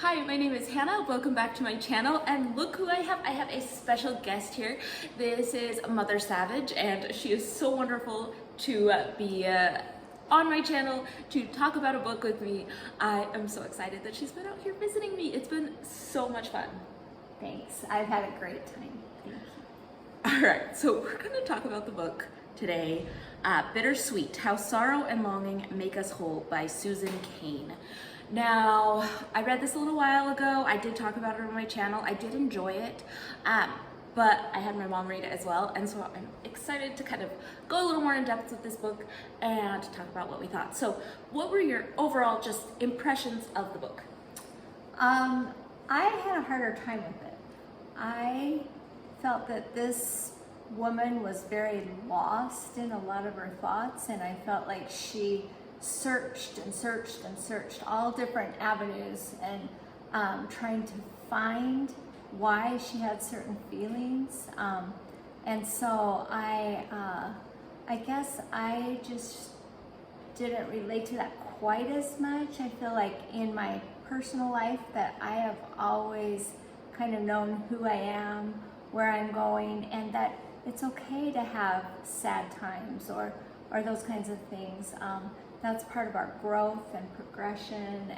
Hi, my name is Hannah. Welcome back to my channel, and look who I have. I have a special guest here. This is Mother Savage, and she is so wonderful to be on my channel to talk about a book with me. I am so excited that she's been out here visiting me. It's been so much fun. Thanks. I've had a great time. Thank you. All right, so we're going to talk about the book today, Bittersweet, How Sorrow and Longing Make Us Whole by Susan Cain. Now, I read this a little while ago. I did talk about it on my channel. I did enjoy it, but I had my mom read it as well, and so I'm excited to kind of go a little more in depth with this book and talk about what we thought. So, what were your overall just impressions of the book? I had a harder time with it. I felt that this woman was very lost in a lot of her thoughts, and I felt like she searched and searched and searched all different avenues and trying to find why she had certain feelings. And so I guess I just didn't relate to that quite as much. I feel like in my personal life that I have always kind of known who I am, where I'm going, and that it's okay to have sad times or those kinds of things. That's part of our growth and progression,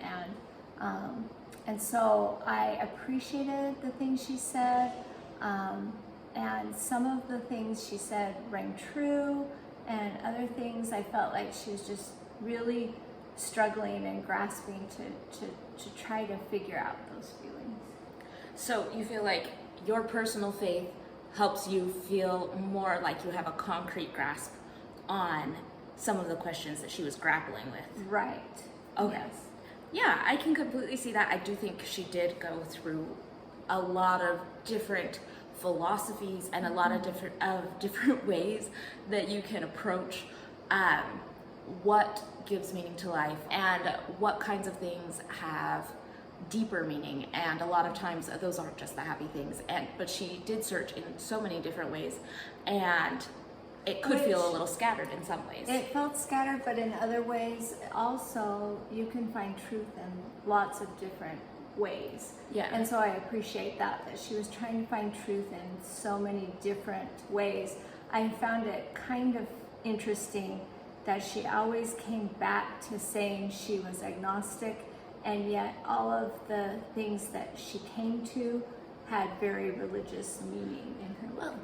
and so I appreciated the things she said, and some of the things she said rang true, and other things I felt like she was just really struggling and grasping to try to figure out those feelings. So you feel like your personal faith helps you feel more like you have a concrete grasp on some of the questions that she was grappling with. Right. Okay. Yes. Yeah, I can completely see that. I do think she did go through a lot of different philosophies and a lot of different ways that you can approach what gives meaning to life and what kinds of things have deeper meaning, and a lot of times those aren't just the happy things, but she did search in so many different ways, and it could feel a little scattered in some ways. It felt scattered, but in other ways also you can find truth in lots of different ways. Yeah. And so I appreciate that she was trying to find truth in so many different ways. I found it kind of interesting that she always came back to saying she was agnostic, and yet all of the things that she came to had very religious meaning in her life.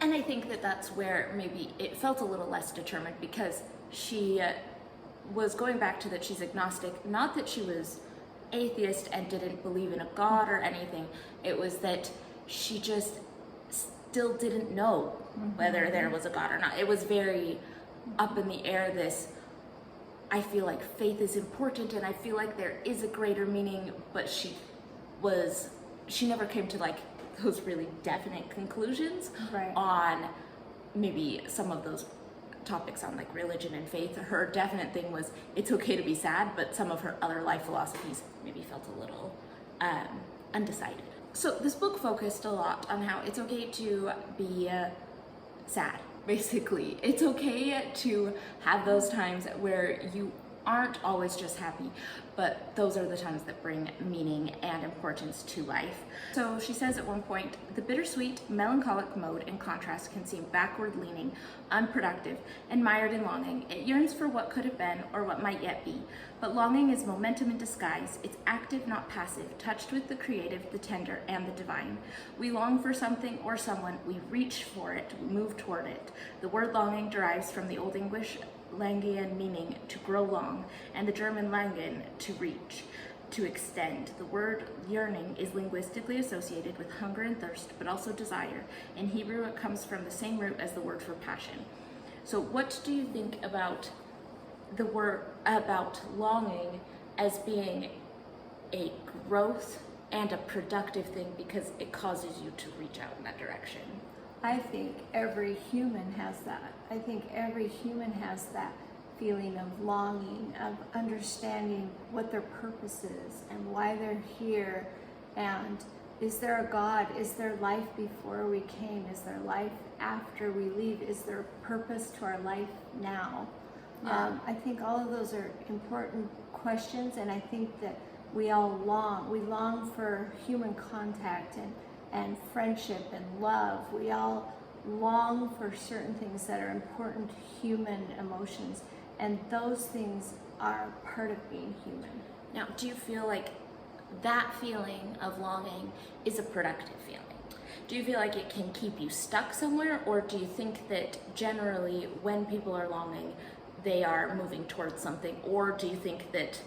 And I think that that's where maybe it felt a little less determined, because she was going back to that she's agnostic, not that she was atheist and didn't believe in a God or anything. It was that she just still didn't know whether there was a God or not. It was very up in the air, this, I feel like faith is important and I feel like there is a greater meaning, but she never came to like those really definite conclusions on maybe some of those topics on like religion and faith. Her definite thing was it's okay to be sad, but some of her other life philosophies maybe felt a little undecided. So this book focused a lot on how it's okay to be sad. Basically, it's okay to have those times where you aren't always just happy, but those are the times that bring meaning and importance to life. So she says at one point, the bittersweet, melancholic mode in contrast can seem backward-leaning, unproductive, and mired in longing. It yearns for what could have been or what might yet be. But longing is momentum in disguise. It's active, not passive, touched with the creative, the tender, and the divine. We long for something or someone. We reach for it, we move toward it. The word longing derives from the Old English Langian meaning to grow long, and the German Langen to reach, to extend. The word yearning is linguistically associated with hunger and thirst, but also desire. In Hebrew, it comes from the same root as the word for passion. So what do you think about the word, about longing as being a growth and a productive thing because it causes you to reach out in that direction? I think every human has that. I think every human has that feeling of longing, of understanding what their purpose is and why they're here, and is there a God? Is there life before we came? Is there life after we leave? Is there purpose to our life now? I think all of those are important questions, and I think that We all long. We long for human contact and friendship and love. We all long for certain things that are important human emotions, and those things are part of being human. Now, do you feel like that feeling of longing is a productive feeling? Do you feel like it can keep you stuck somewhere, or do you think that generally when people are longing, they are moving towards something, or do you think that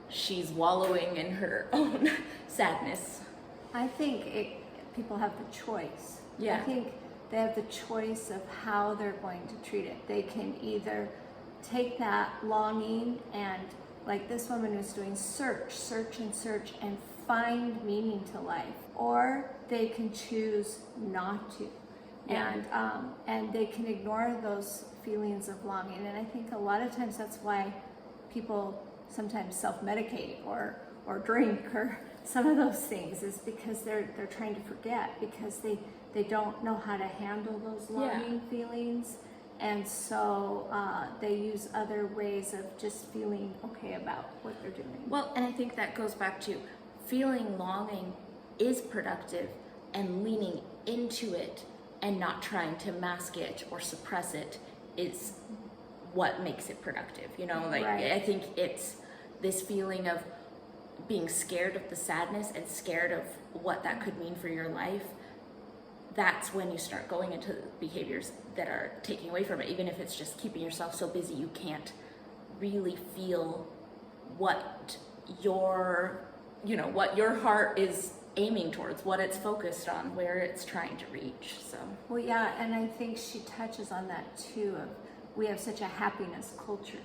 she's wallowing in her own sadness? I think people have the choice. Yeah. I think they have the choice of how they're going to treat it. They can either take that longing and, like this woman was doing, search and find meaning to life, or they can choose not to. Yeah. And they can ignore those feelings of longing. And I think a lot of times that's why people sometimes self-medicate or drink or some of those things, is because they're trying to forget, because they don't know how to handle those longing feelings. And so they use other ways of just feeling okay about what they're doing. Well, and I think that goes back to feeling longing is productive, and leaning into it and not trying to mask it or suppress it is what makes it productive. You know, like Right. I think it's this feeling of being scared of the sadness and scared of what that could mean for your life. That's when you start going into behaviors that are taking away from it, even if it's just keeping yourself so busy you can't really feel what what your heart is aiming towards, what it's focused on, where it's trying to reach. So Well, yeah, and I think she touches on that too. Of we have such a happiness culture,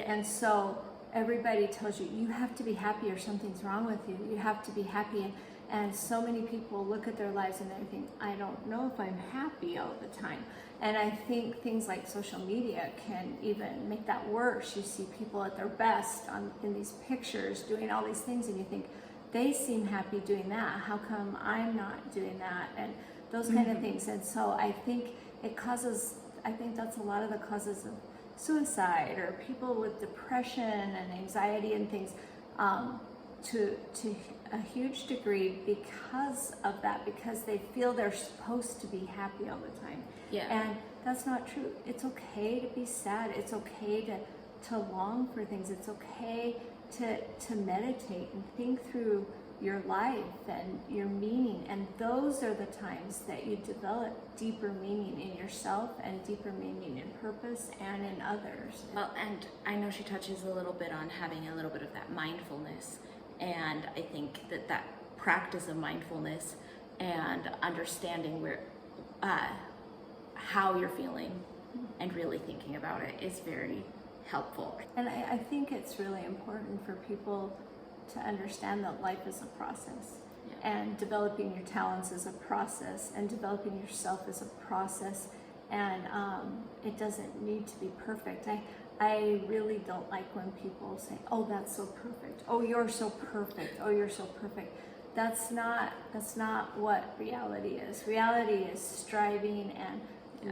and so everybody tells you you have to be happy or something's wrong with you. You have to be happy, and so many people look at their lives and they think, I don't know if I'm happy all the time. And I think things like social media can even make that worse. You see people at their best in these pictures doing all these things, and you think, they seem happy doing that. How come I'm not doing that? And those kind of things. And so I think that's a lot of the causes of suicide, or people with depression and anxiety and things, to a huge degree because of that, because they feel they're supposed to be happy all the time. Yeah. And that's not true. It's okay to be sad. It's okay to long for things. It's okay to meditate and think through your life and your meaning. And those are the times that you develop deeper meaning in yourself and deeper meaning in purpose and in others. Well, and I know she touches a little bit on having a little bit of that mindfulness, and I think that practice of mindfulness and understanding how you're feeling and really thinking about it is very helpful. And I think it's really important for people to understand that life is a process. Yeah. And developing your talents is a process, and developing yourself is a process, and it doesn't need to be perfect. I really don't like when people say, oh, that's so perfect. Oh, you're so perfect. Oh, you're so perfect. That's not what reality is. Reality is striving and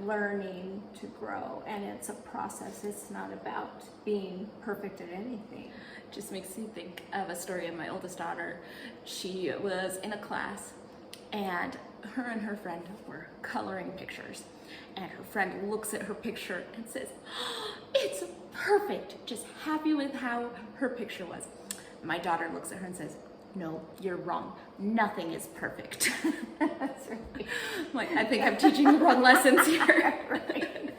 learning to grow, and it's a process. It's not about being perfect at anything. Just makes me think of a story of my oldest daughter. She was in a class, and her friend were coloring pictures, and her friend looks at her picture and says, oh, it's perfect, just happy with how her picture was. My daughter looks at her and says, no, you're wrong. Nothing is perfect. That's right. Like, I think I'm teaching the wrong lessons here. Right.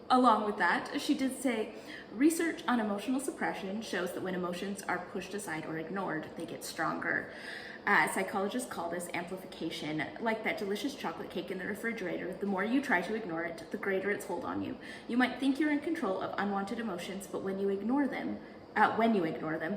Along with that, she did say, research on emotional suppression shows that when emotions are pushed aside or ignored, they get stronger. Psychologists call this amplification. Like that delicious chocolate cake in the refrigerator, the more you try to ignore it, the greater its hold on you. You might think you're in control of unwanted emotions, but when you ignore them,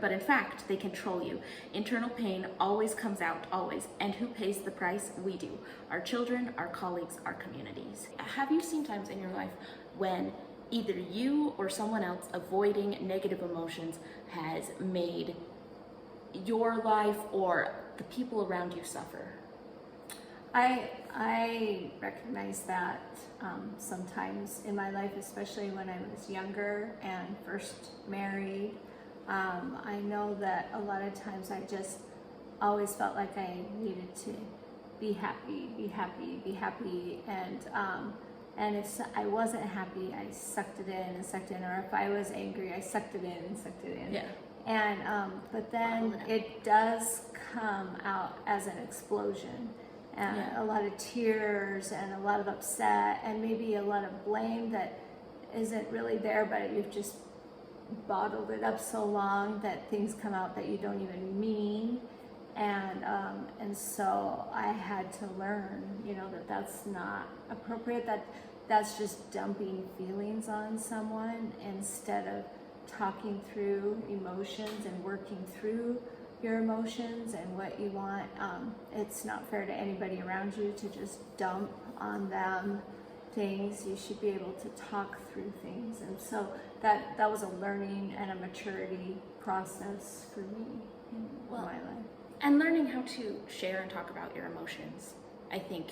but in fact, they control you. Internal pain always comes out, always. And who pays the price? We do. Our children, our colleagues, our communities. Have you seen times in your life when either you or someone else avoiding negative emotions has made your life or the people around you suffer? I recognize that sometimes in my life, especially when I was younger and first married. I know that a lot of times I just always felt like I needed to be happy, be happy, be happy, and if I wasn't happy, I sucked it in and sucked it in, or if I was angry, I sucked it in and sucked it in. Yeah. And but then it does come out as an explosion, and a lot of tears and a lot of upset and maybe a lot of blame that isn't really there, but you've just bottled it up so long that things come out that you don't even mean. And so I had to learn, that that's not appropriate, that's just dumping feelings on someone instead of talking through emotions and working through your emotions and what you want. It's not fair to anybody around you to just dump on them things. You should be able to talk through things. And so that was a learning and a maturity process for me in my life. And learning how to share and talk about your emotions, I think,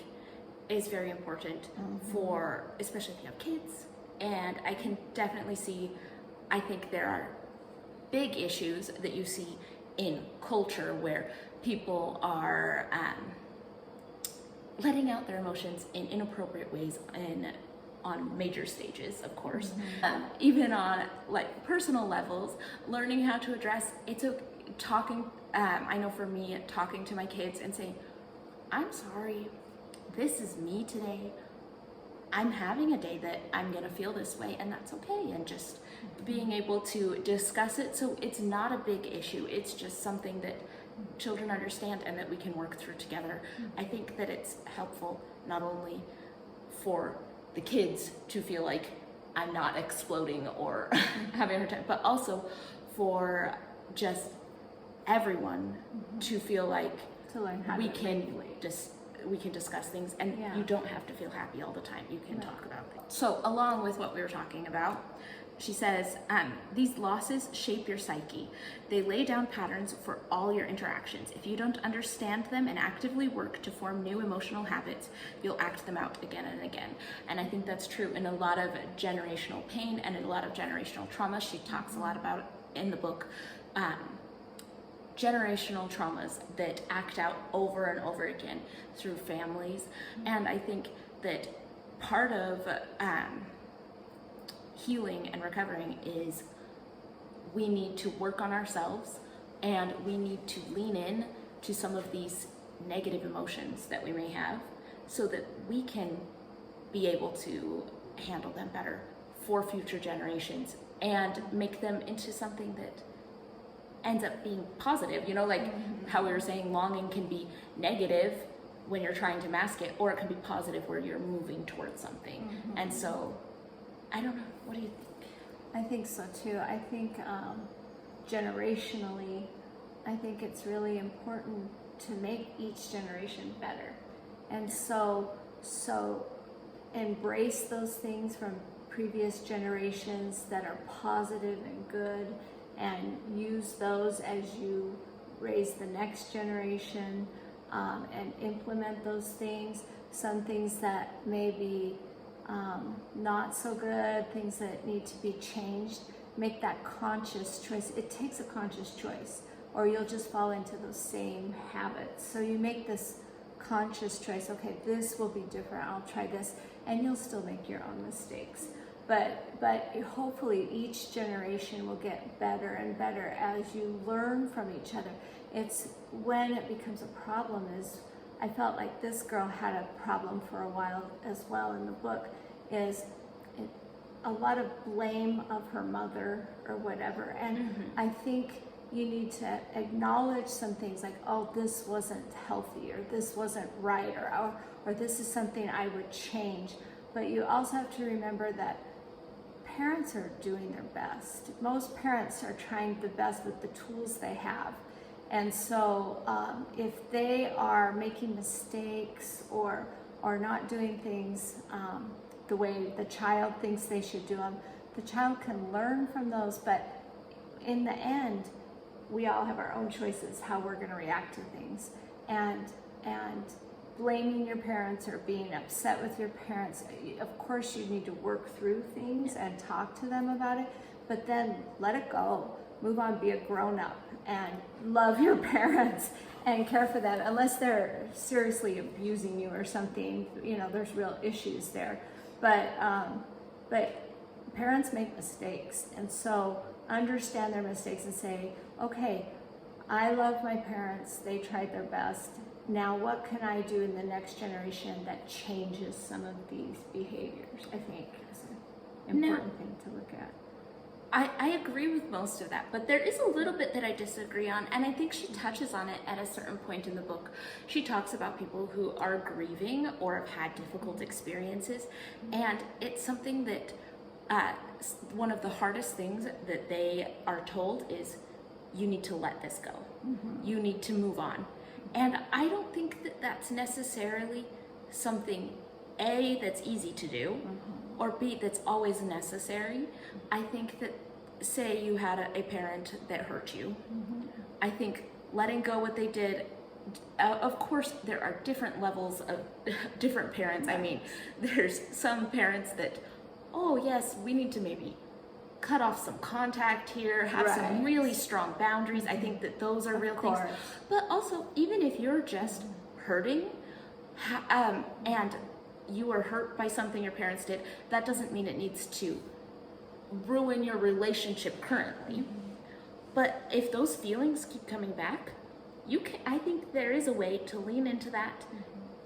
is very important for, especially if you have kids. And I can definitely see, I think there are big issues that you see in culture where people are letting out their emotions in inappropriate ways on major stages, of course. Even on like personal levels, learning how to address, talking, I know for me, talking to my kids and saying, I'm sorry, this is me today. I'm having a day that I'm gonna feel this way, and that's okay. And just being able to discuss it so it's not a big issue. It's just something that children understand and that we can work through together. I think that it's helpful not only for the kids to feel like I'm not exploding or having a hard time, but also for just everyone to feel like To learn how we to can regulate. we can discuss things, and Yeah. you don't have to feel happy all the time. You can talk about things. So along with what we were talking about, she says, these losses shape your psyche. They lay down patterns for all your interactions. If you don't understand them and actively work to form new emotional habits, you'll act them out again and again. And I think that's true in a lot of generational pain and in a lot of generational trauma. She talks a lot about it in the book. Generational traumas that act out over and over again through families. And I think that part of healing and recovering is we need to work on ourselves, and we need to lean in to some of these negative emotions that we may have so that we can be able to handle them better for future generations and make them into something that ends up being positive. Like how we were saying, longing can be negative when you're trying to mask it, or it can be positive where you're moving towards something. And so I don't know, what do you think? I think so too. I think generationally, I think it's really important to make each generation better. And so embrace those things from previous generations that are positive and good, and use those as you raise the next generation, and implement those things. Some things that may be not so good, things that need to be changed, make that conscious choice. It takes a conscious choice, or you'll just fall into those same habits. So you make this conscious choice, okay, this will be different, I'll try this, and you'll still make your own mistakes. But hopefully each generation will get better and better as you learn from each other. It's when it becomes a problem is, I felt like this girl had a problem for a while as well in the book, is a lot of blame of her mother or whatever. And I think you need to acknowledge some things like, oh, this wasn't healthy, or this wasn't right, or this is something I would change. But you also have to remember that parents are doing their best. Most parents are trying the best with the tools they have. And so if they are making mistakes or not doing things the way the child thinks they should do them, the child can learn from those. But in the end, we all have our own choices how we're going to react to things. And blaming your parents or being upset with your parents, of course you need to work through things and talk to them about it, but then let it go. move on, be a grown-up, and love your parents and care for them, unless they're seriously abusing you or something. You know, there's real issues there. But parents make mistakes, and so understand their mistakes and say, okay, I love my parents, they tried their best. Now what can I do in the next generation that changes some of these behaviors? I think is an important thing to look at. I agree with most of that, but there is a little bit that I disagree on, and I think she touches on it at a certain point in the book. She talks about people who are grieving or have had difficult experiences, and it's something that one of the hardest things that they are told is, you need to let this go. You need to move on. And I don't think that that's necessarily something, A, that's easy to do, or B, that's always necessary. I think that, say you had a parent that hurt you, I think letting go what they did, of course there are different levels of different parents. I mean, there's some parents that, oh yes, we need to maybe cut off some contact here, have some really strong boundaries. I think that those are real things. But also, even if you're just hurting, and you were hurt by something your parents did, that doesn't mean it needs to ruin your relationship currently. But if those feelings keep coming back, I think there is a way to lean into that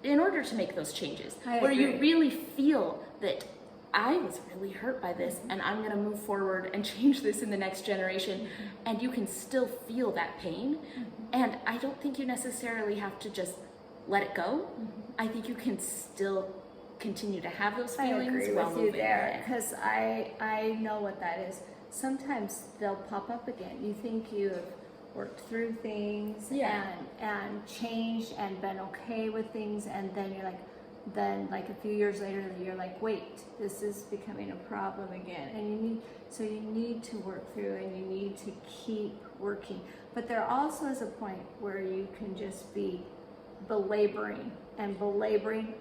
in order to make those changes, where you really feel that I was really hurt by this, and I'm going to move forward and change this in the next generation, and you can still feel that pain. And I don't think you necessarily have to just let it go. I think you can still continue to have those feelings. I agree while with you moving there, because I know what that is. Sometimes they'll pop up again. You think you have worked through things and changed and been okay with things, and then you're like, a few years later, you're like, wait, this is becoming a problem again. And you need to work through, and you need to keep working. But there also is a point where you can just be belaboring, and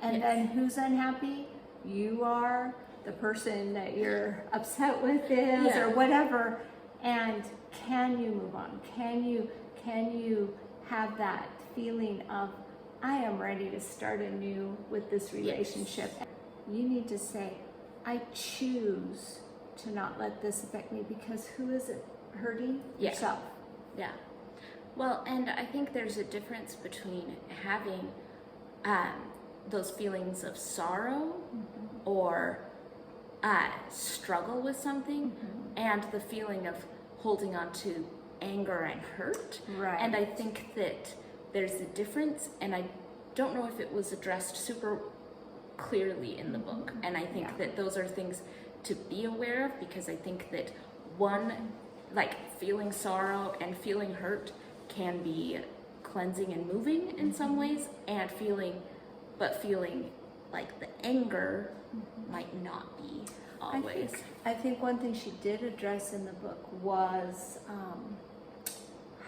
then who's unhappy? You are, the person that you're upset with is, or whatever. And can you move on? Can you have that feeling of, I am ready to start anew with this relationship? You need to say, I choose to not let this affect me, because who is it hurting? Yourself. Yeah. Well, and I think there's a difference between having those feelings of sorrow or struggle with something, and the feeling of holding on to anger and hurt. Right. And I think that there's a difference, and I don't know if it was addressed super clearly in the book. And I think that those are things to be aware of, because I think that one, like feeling sorrow and feeling hurt can be cleansing and moving in some ways, and feeling like the anger might not be always. I think one thing she did address in the book was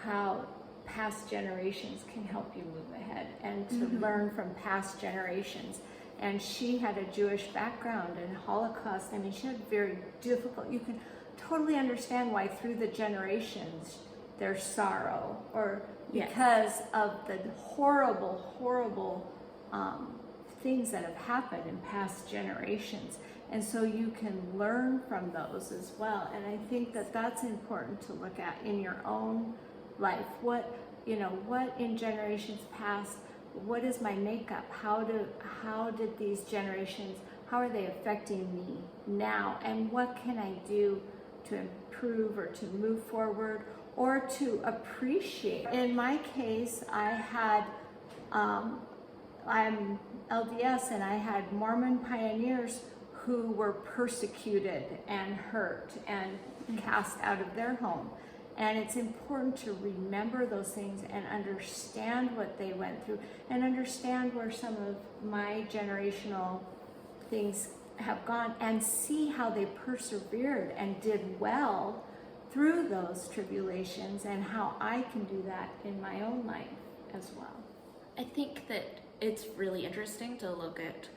how past generations can help you move ahead, and to learn from past generations. And she had a Jewish background in Holocaust. I mean, she had very difficult, you can totally understand why through the generations there's sorrow, or because of the horrible things that have happened in past generations. And so you can learn from those as well. And I think that that's important to look at in your own life. What in generations past, what is my makeup? How did these generations, how are they affecting me now? And what can I do to improve, or to move forward, or to appreciate? In my case, I'm LDS, and I had Mormon pioneers who were persecuted and hurt and cast out of their home. And it's important to remember those things and understand what they went through, and understand where some of my generational things have gone, and see how they persevered and did well through those tribulations, and how I can do that in my own life as well. I think that it's really interesting to look at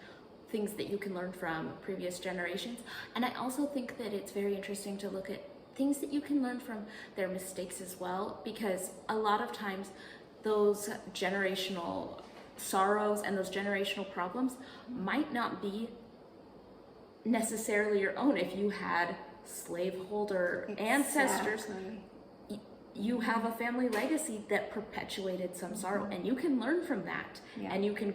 things that you can learn from previous generations. And I also think that it's very interesting to look at things that you can learn from their mistakes as well, because a lot of times those generational sorrows and those generational problems might not be necessarily your own. If you had slaveholder ancestors, you have a family legacy that perpetuated some sorrow, and you can learn from that. And you can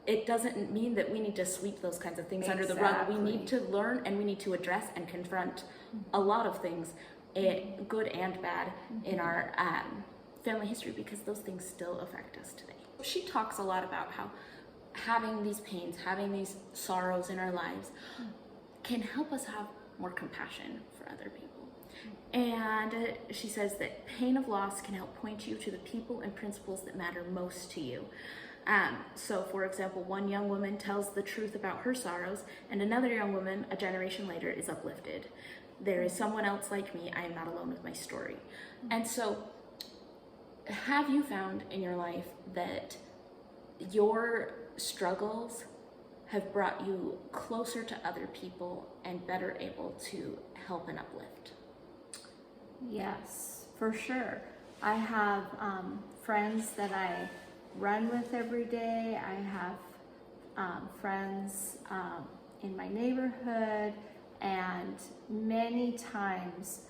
it doesn't mean that we need to sweep those kinds of things under the rug. We need to learn, and we need to address and confront a lot of things, good and bad, in our family history, because those things still affect us today. She talks a lot about how having these pains, having these sorrows in our lives can help us have more compassion for other people. And she says that pain of loss can help point you to the people and principles that matter most to you. So for example, one young woman tells the truth about her sorrows, and another young woman a generation later is uplifted. There is someone else like me. I am not alone with my story. And so, have you found in your life that your struggles have brought you closer to other people and better able to help and uplift? Yes, for sure. I have friends that I run with every day. I have friends in my neighborhood, and many times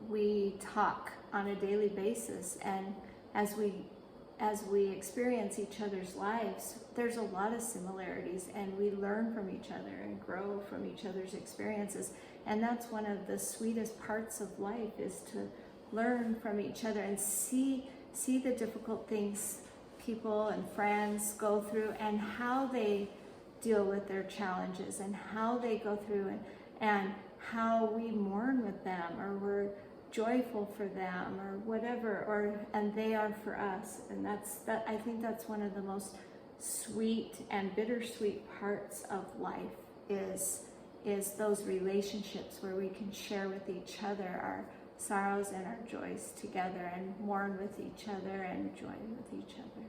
we talk on a daily basis, and as we experience each other's lives, there's a lot of similarities, and we learn from each other and grow from each other's experiences. And that's one of the sweetest parts of life, is to learn from each other and see the difficult things people and friends go through, and how they deal with their challenges, and how they go through, and how we mourn with them, or we're joyful for them, or whatever, and they are for us. And I think that's one of the most sweet and bittersweet parts of life, is those relationships where we can share with each other our sorrows and our joys together, and mourn with each other and join with each other.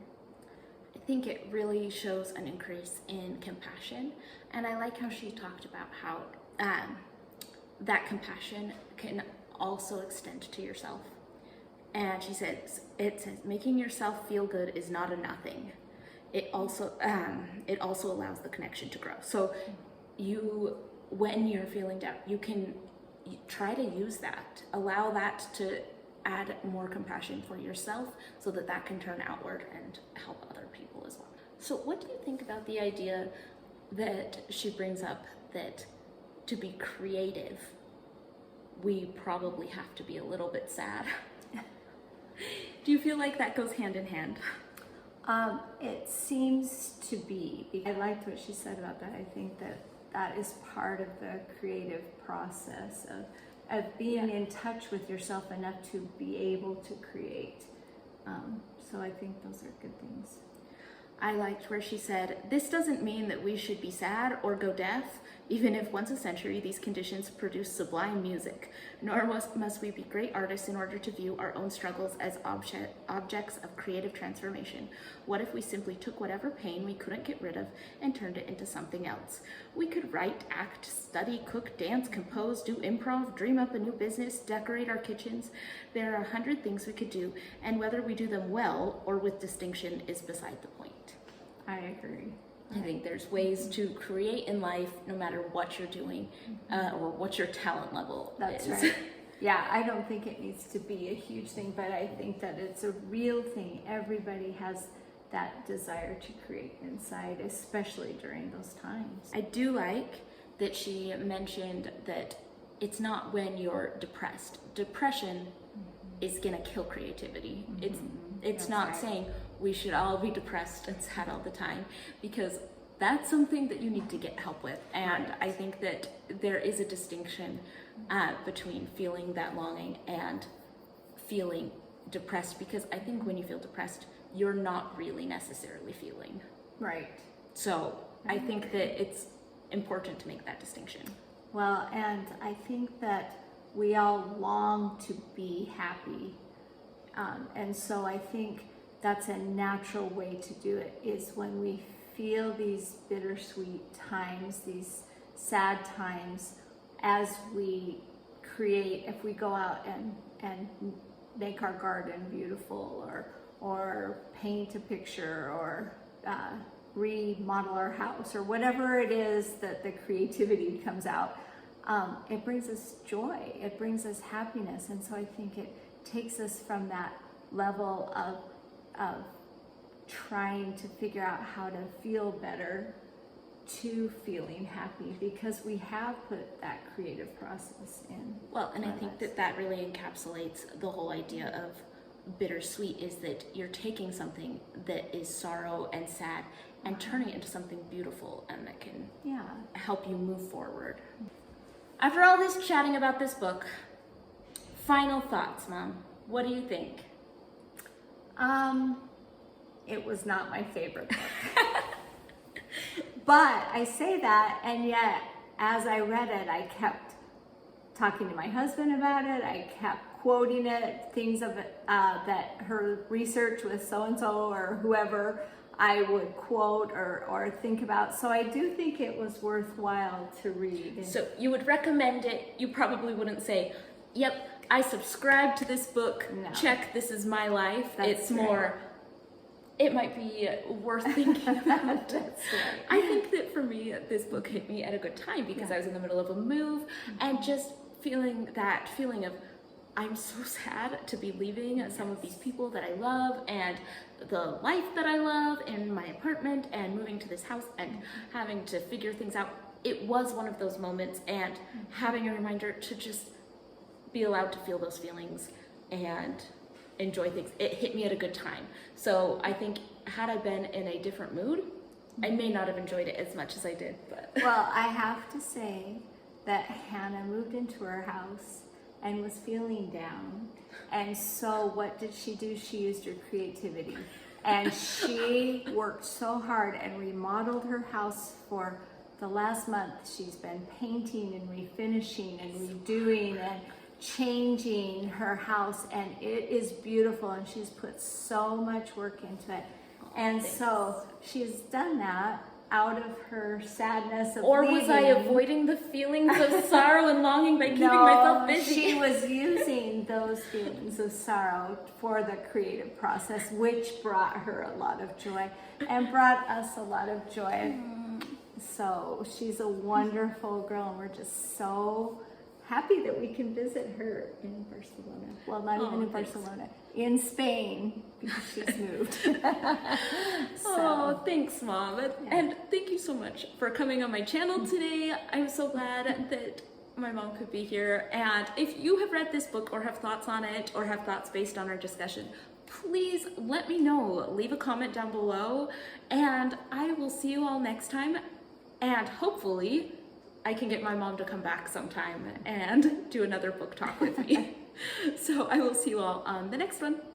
I think it really shows an increase in compassion, and I like how she talked about how that compassion can also extend to yourself. And she says, making yourself feel good is not a nothing. It also allows the connection to grow. So when you're feeling doubt, you try to use that, allow that to add more compassion for yourself, so that can turn outward and help other people as well. So what do you think about the idea that she brings up, that to be creative, we probably have to be a little bit sad? Do you feel like that goes hand in hand? It seems to be. I liked what she said about that. I think that is part of the creative process of being in touch with yourself enough to be able to create. So I think those are good things. I liked where she said, this doesn't mean that we should be sad or go deaf, even if once a century these conditions produce sublime music, nor must we be great artists in order to view our own struggles as objects of creative transformation. What if we simply took whatever pain we couldn't get rid of and turned it into something else? We could write, act, study, cook, dance, compose, do improv, dream up a new business, decorate our kitchens. There are 100 things we could do, and whether we do them well or with distinction is beside the point. I agree. I think there's ways to create in life, no matter what you're doing, or what your talent level That's is. right. Yeah, I don't think it needs to be a huge thing, but I think that it's a real thing. Everybody has that desire to create inside, especially during those times. I do like that she mentioned that it's not when you're depressed. Depression is gonna kill creativity. It's not right. Saying we should all be depressed and sad all the time, because that's something that you need to get help with. And right. I think that there is a distinction between feeling that longing and feeling depressed, because I think when you feel depressed, you're not really necessarily feeling. Right. So I think that it's important to make that distinction. Well, and I think that we all long to be happy. And so I think that's a natural way to do it, is when we feel these bittersweet times, these sad times, as we create, if we go out and make our garden beautiful, or paint a picture, or remodel our house, or whatever it is that the creativity comes out, it brings us joy, it brings us happiness. And so I think it takes us from that level of trying to figure out how to feel better to feeling happy, because we have put that creative process in. Well, and I our think lives. that really encapsulates the whole idea of bittersweet, is that you're taking something that is sorrow and sad and turning it into something beautiful and that can Yeah. help you move forward. After all this chatting about this book, final thoughts, Mom. What do you think? It was not my favorite book. But I say that, and yet as I read it, I kept talking to my husband about it. I kept quoting it, things of it, that her research with so-and-so or whoever I would quote or think about. So I do think it was worthwhile to read. So you would recommend it. You probably wouldn't say, yep, I subscribe to this book. No. Check, this is my life. That's It's more, it might be worth thinking about. That's right. I think that for me, this book hit me at a good time because I was in the middle of a move and just feeling that feeling of, I'm so sad to be leaving some of these people that I love and the life that I love in my apartment and moving to this house and having to figure things out. It was one of those moments, and having a reminder to just be allowed to feel those feelings and enjoy things. It hit me at a good time. So I think had I been in a different mood, I may not have enjoyed it as much as I did. But Well, I have to say that Hannah moved into her house and was feeling down. And so what did she do? She used her creativity. And she worked so hard and remodeled her house for the last month. She's been painting and refinishing and redoing and changing her house, and it is beautiful, and she's put so much work into it. And so she's done that out of her sadness of or was I leaving. avoiding the feelings of sorrow and longing by keeping No, myself busy? she was using those feelings of sorrow for the creative process, which brought her a lot of joy and brought us a lot of joy. So she's a wonderful girl, and we're just so happy that we can visit her in Barcelona. Well, not even in thanks. Barcelona, in Spain, because she's moved. Oh, thanks, Mom. And thank you so much for coming on my channel today. I'm so glad that my mom could be here. And if you have read this book or have thoughts on it or have thoughts based on our discussion, please let me know. Leave a comment down below, and I will see you all next time. And hopefully I can get my mom to come back sometime and do another book talk with me. So I will see you all on the next one.